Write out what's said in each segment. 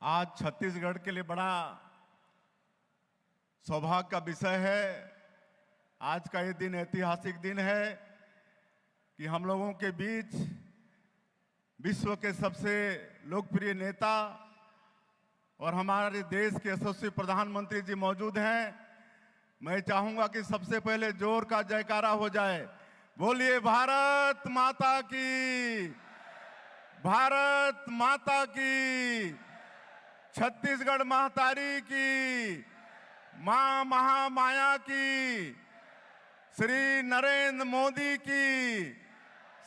आज छत्तीसगढ़ के लिए बड़ा सौभाग्य का विषय है। आज का ये दिन ऐतिहासिक दिन है कि हम लोगों के बीच विश्व के सबसे लोकप्रिय नेता और हमारे देश के यशस्वी प्रधानमंत्री जी मौजूद हैं। मैं चाहूंगा कि सबसे पहले जोर का जयकारा हो जाए। बोलिए भारत माता की, भारत माता की, छत्तीसगढ़ महातारी की, मां महामाया की, श्री नरेंद्र मोदी की,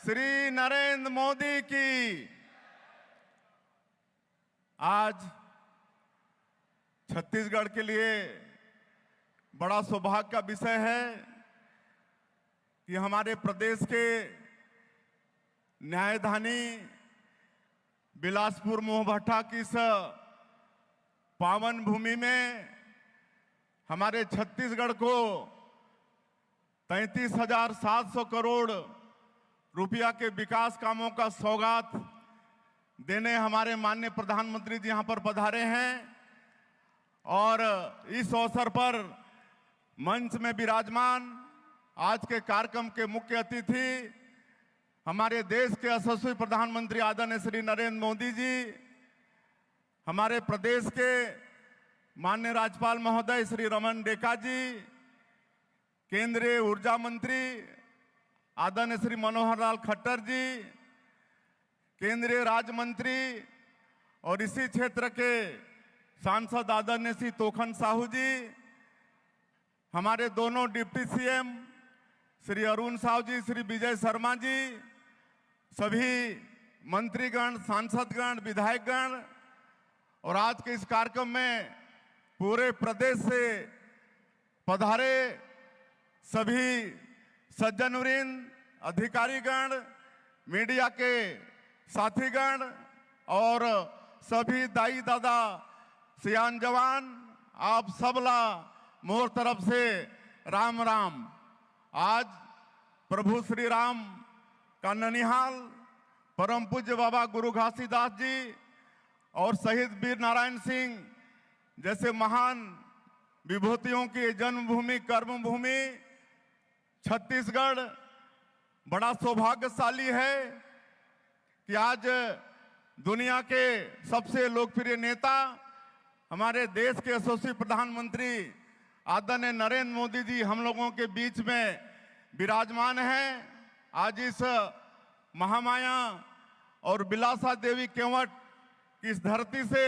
श्री नरेंद्र मोदी की। आज छत्तीसगढ़ के लिए बड़ा सौभाग्य का विषय है कि हमारे प्रदेश के न्यायधानी बिलासपुर मोहभट्टा की इस पावन भूमि में हमारे छत्तीसगढ़ को 33,700 करोड़ रुपया के विकास कामों का सौगात देने हमारे माननीय प्रधानमंत्री जी यहां पर पधारे हैं। और इस अवसर पर मंच में विराजमान आज के कार्यक्रम के मुख्य अतिथि हमारे देश के यशस्वी प्रधानमंत्री आदरणीय श्री नरेंद्र मोदी जी, हमारे प्रदेश के माननीय राज्यपाल महोदय श्री रमन डेका जी, केंद्रीय ऊर्जा मंत्री आदरणीय श्री मनोहर लाल खट्टर जी, केंद्रीय राज्य मंत्री और इसी क्षेत्र के सांसद आदरणीय श्री तोखन साहू जी, हमारे दोनों डिप्टी सीएम श्री अरुण साहू जी, श्री विजय शर्मा जी, सभी मंत्रीगण, सांसदगण, विधायकगण और आज के इस कार्यक्रम में पूरे प्रदेश से पधारे सभी सज्जनवृंद, अधिकारीगण, मीडिया के साथीगण और सभी दाई दादा सियान जवान, आप सबला मोर तरफ से राम राम। आज प्रभु श्री राम का ननिहाल परम पूज्य बाबा गुरु घासीदास जी और शहीद वीर नारायण सिंह जैसे महान विभूतियों की जन्मभूमि, कर्मभूमि छत्तीसगढ़ बड़ा सौभाग्यशाली है कि आज दुनिया के सबसे लोकप्रिय नेता हमारे देश के यशस्वी प्रधानमंत्री आदरणीय नरेंद्र मोदी जी हम लोगों के बीच में विराजमान हैं। आज इस महामाया और बिलासा देवी केवट की इस धरती से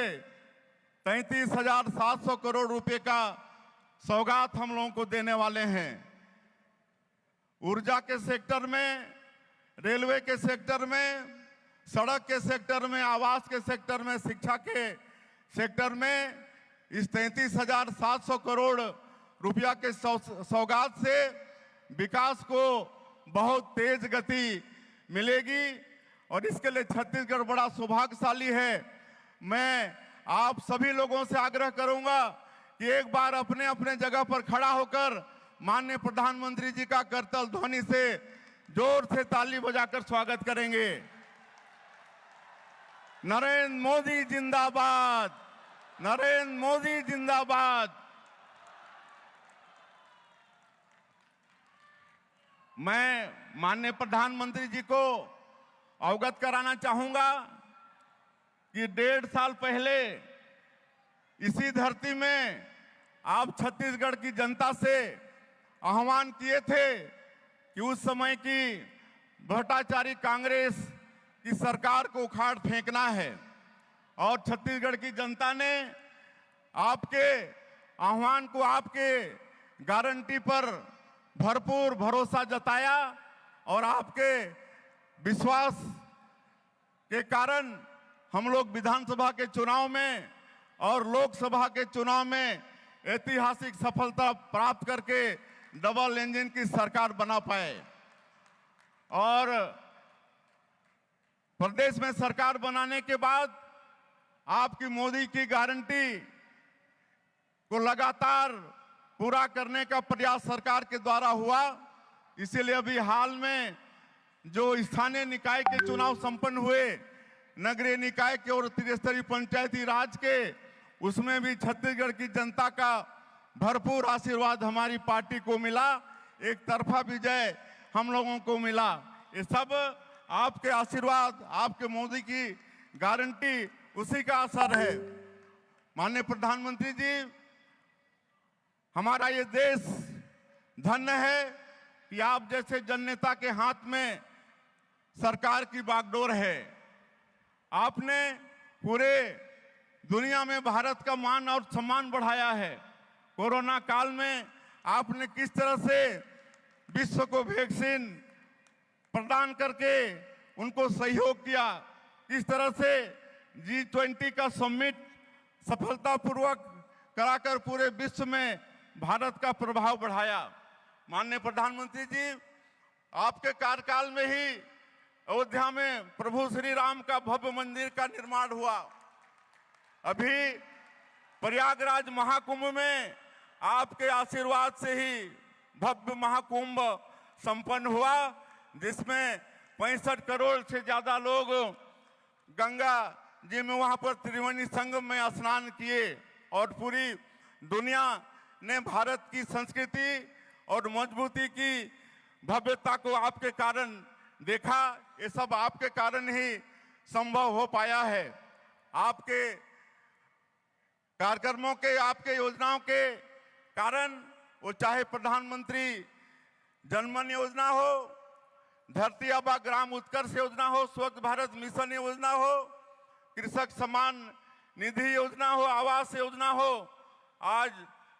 33,700 करोड़ रुपए का सौगात हम लोगों को देने वाले हैं। ऊर्जा के सेक्टर में, रेलवे के सेक्टर में, सड़क के सेक्टर में, आवास के सेक्टर में, शिक्षा के सेक्टर में इस 33,700 करोड़ रुपया के सौगात से विकास को बहुत तेज गति मिलेगी और इसके लिए छत्तीसगढ़ बड़ा सौभाग्यशाली है। मैं आप सभी लोगों से आग्रह करूंगा कि एक बार अपने अपने जगह पर खड़ा होकर माननीय प्रधानमंत्री जी का करतल ध्वनि से जोर से ताली बजाकर स्वागत करेंगे। नरेंद्र मोदी जिंदाबाद, नरेंद्र मोदी जिंदाबाद। मैं माननीय प्रधानमंत्री जी को अवगत कराना चाहूंगा कि 1.5 साल पहले इसी धरती में आप छत्तीसगढ़ की जनता से आह्वान किए थे कि उस समय की भ्रष्टाचारी कांग्रेस की सरकार को उखाड़ फेंकना है और छत्तीसगढ़ की जनता ने आपके आह्वान को, आपके गारंटी पर भरपूर भरोसा जताया और आपके विश्वास के कारण हम लोग विधानसभा के चुनाव में और लोकसभा के चुनाव में ऐतिहासिक सफलता प्राप्त करके डबल इंजन की सरकार बना पाए और प्रदेश में सरकार बनाने के बाद आपकी मोदी की गारंटी को लगातार पूरा करने का प्रयास सरकार के द्वारा हुआ। इसीलिए अभी हाल में जो स्थानीय निकाय के चुनाव संपन्न हुए नगरीय निकाय के और त्रिस्तरीय पंचायती राज के, उसमें भी छत्तीसगढ़ की जनता का भरपूर आशीर्वाद हमारी पार्टी को मिला। एक तरफा विजय हम लोगों को मिला। ये सब आपके आशीर्वाद, आपके मोदी की गारंटी, उसी का असर है। माननीय प्रधानमंत्री जी, हमारा ये देश धन्य है कि आप जैसे जननेता के हाथ में सरकार की बागडोर है। आपने पूरे दुनिया में भारत का मान और सम्मान बढ़ाया है। कोरोना काल में आपने किस तरह से विश्व को वैक्सीन प्रदान करके उनको सहयोग किया, किस तरह से G20 का समिट सफलतापूर्वक कराकर पूरे विश्व में भारत का प्रभाव बढ़ाया। माननीय प्रधानमंत्री जी, आपके कार्यकाल में ही अयोध्या में प्रभु श्री राम का भव्य मंदिर का निर्माण हुआ। अभी प्रयागराज महाकुंभ में आपके आशीर्वाद से ही भव्य महाकुंभ संपन्न हुआ, जिसमें 65 करोड़ से ज्यादा लोग गंगा जी में वहां पर त्रिवेणी संगम में स्नान किए और पूरी दुनिया ने भारत की संस्कृति और मजबूती की भव्यता को आपके कारण देखा। ये सब आपके कारण ही संभव हो पाया है। आपके कार्यक्रमों के, आपके योजनाओं के कारण, वो चाहे प्रधानमंत्री जनमन योजना हो, धरती आबा ग्राम उत्कर्ष योजना हो, स्वच्छ भारत मिशन योजना हो, कृषक सम्मान निधि योजना हो, आवास योजना हो, आज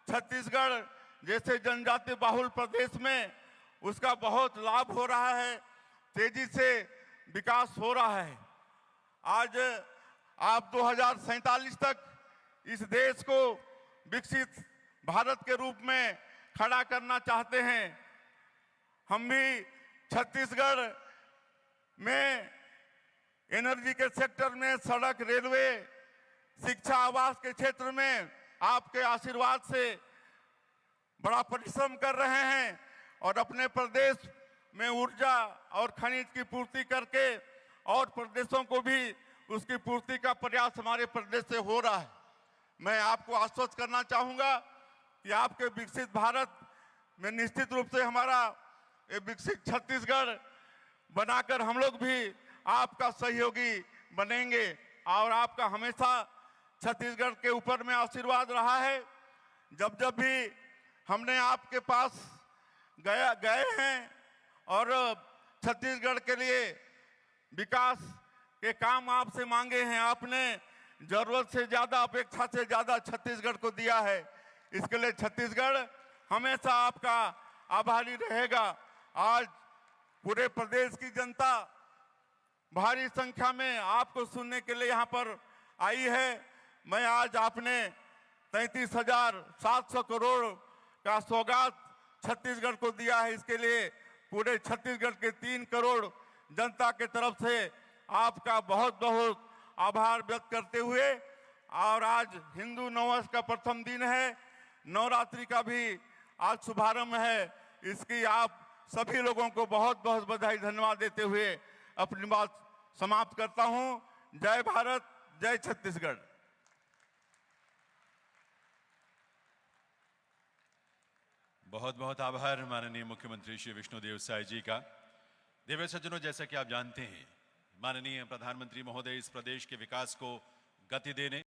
छत्तीसगढ़ जैसे जनजाति बाहुल प्रदेश में उसका बहुत लाभ हो रहा है, तेजी से विकास हो रहा है। आज आप 2047 तक इस देश को विकसित भारत के रूप में खड़ा करना चाहते हैं। हम भी छत्तीसगढ़ में एनर्जी के सेक्टर में, सड़क, रेलवे, शिक्षा, आवास के क्षेत्र में आपके आशीर्वाद से बड़ा परिश्रम कर रहे हैं और अपने प्रदेश में ऊर्जा और खनिज की पूर्ति करके और प्रदेशों को भी उसकी पूर्ति का प्रयास हमारे प्रदेश से हो रहा है। मैं आपको आश्वस्त करना चाहूंगा कि आपके विकसित भारत में निश्चित रूप से हमारा ये विकसित छत्तीसगढ़ बनाकर हम लोग भी आपका सहयोगी बनेंगे और आपका हमेशा छत्तीसगढ़ के ऊपर में आशीर्वाद रहा है। जब जब भी हमने आपके पास गए हैं और छत्तीसगढ़ के लिए विकास के काम आपसे मांगे हैं, आपने जरूरत से ज्यादा, अपेक्षा से ज्यादा छत्तीसगढ़ को दिया है। इसके लिए छत्तीसगढ़ हमेशा आपका आभारी रहेगा। आज पूरे प्रदेश की जनता भारी संख्या में आपको सुनने के लिए यहाँ पर आई है। मैं आज आपने 33,700 करोड़ का सौगात छत्तीसगढ़ को दिया है, इसके लिए पूरे छत्तीसगढ़ के 3 करोड़ जनता के तरफ से आपका बहुत बहुत आभार व्यक्त करते हुए, और आज हिंदू नववर्ष का प्रथम दिन है, नवरात्रि का भी आज शुभारंभ है, इसकी आप सभी लोगों को बहुत बहुत बधाई, धन्यवाद देते हुए अपनी बात समाप्त करता हूं। जय भारत, जय छत्तीसगढ़। बहुत बहुत आभार माननीय मुख्यमंत्री श्री विष्णुदेव साय जी का। देव सज्जनों, जैसा कि आप जानते हैं, माननीय प्रधानमंत्री महोदय इस प्रदेश के विकास को गति देने